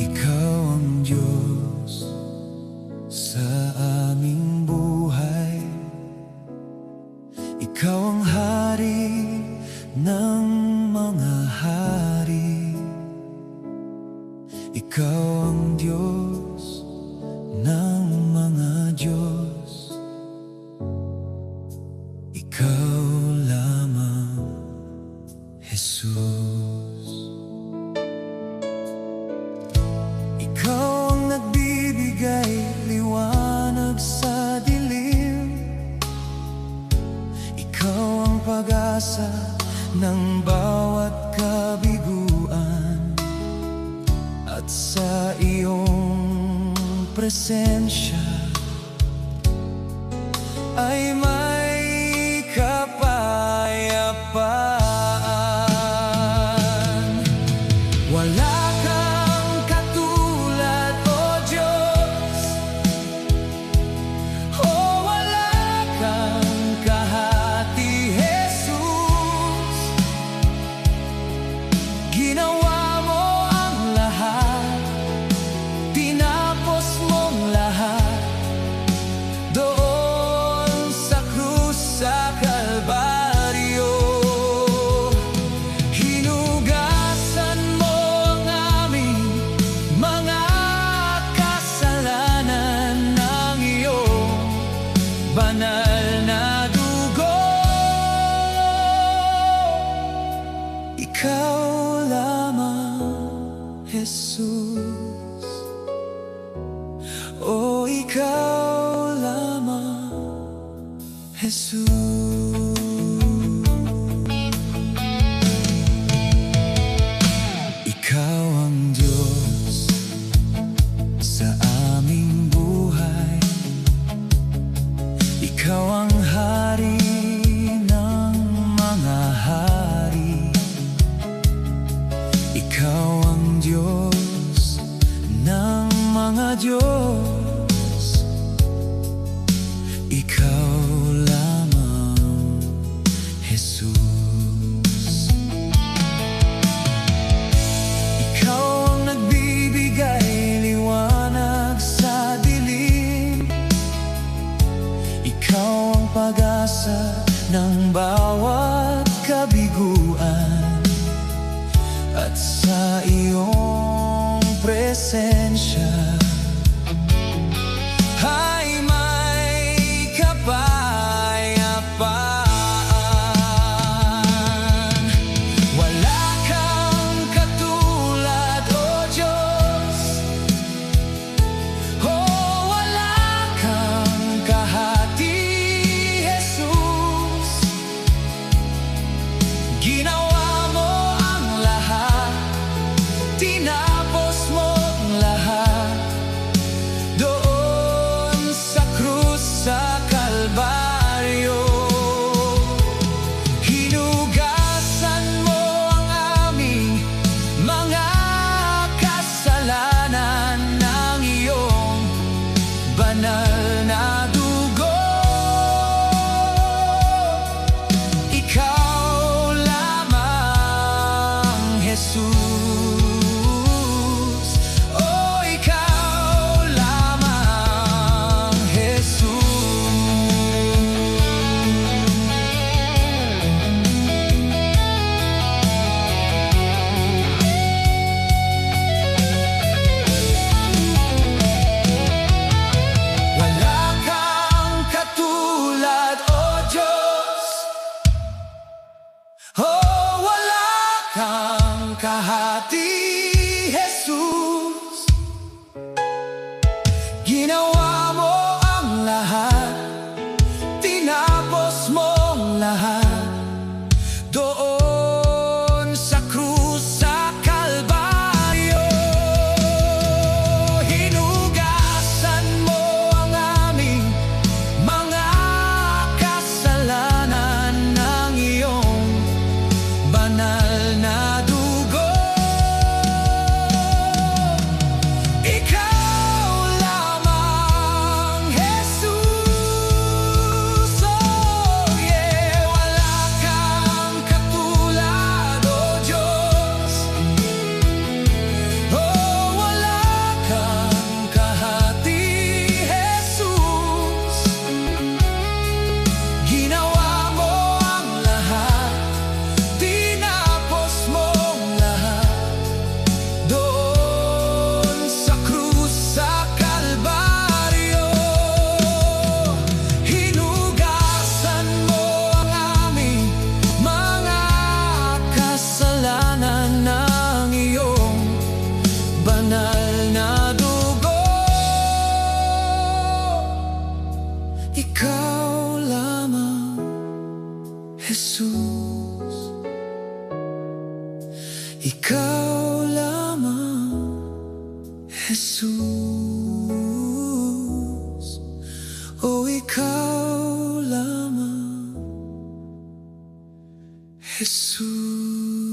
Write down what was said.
Ikaw ang Diyos sa aming buhay. Ikaw ang hari ng mga hari. Ikaw ang Diyos ng mga Diyos. Ikaw lamang, Jesus. Ikaw ang nagbibigay liwanag sa dilim. Ikaw ang pag-asa ng bawat kabiguan. At sa iyong presensya ay may kapayapaan. Wala kang katulad, O Diyos. O wala kang kahati, Jesus. Ginawa mo ang lahat, tinapos mong lahat doon sa krus sa Kalbaryo. Hinugasan mo ang aming mga kasalanan ng iyong banal na dugo. Ikaw lamang, Jesus. O ikaw lamang, Jesus. Ikaw ang Diyos sa aming buhay. Ikaw ang hari ng mga hari. Ikaw ang Diyos ng mga Diyos. Ikaw lamang, Jesus. Ikaw ang nagbibigay liwanag sa dilim. Ikaw ang pag-asa ng bawat kabiguan. At sa iyong presensya ay may kapayapaan. Wala kang katulad, O Diyos. O wala kang kahati, Jesus. Ginawa mo ang lahat, tinapos mo ang lahat Jesus. Ikaw lamang, Jesus. Oh, ikaw lamang, Jesus.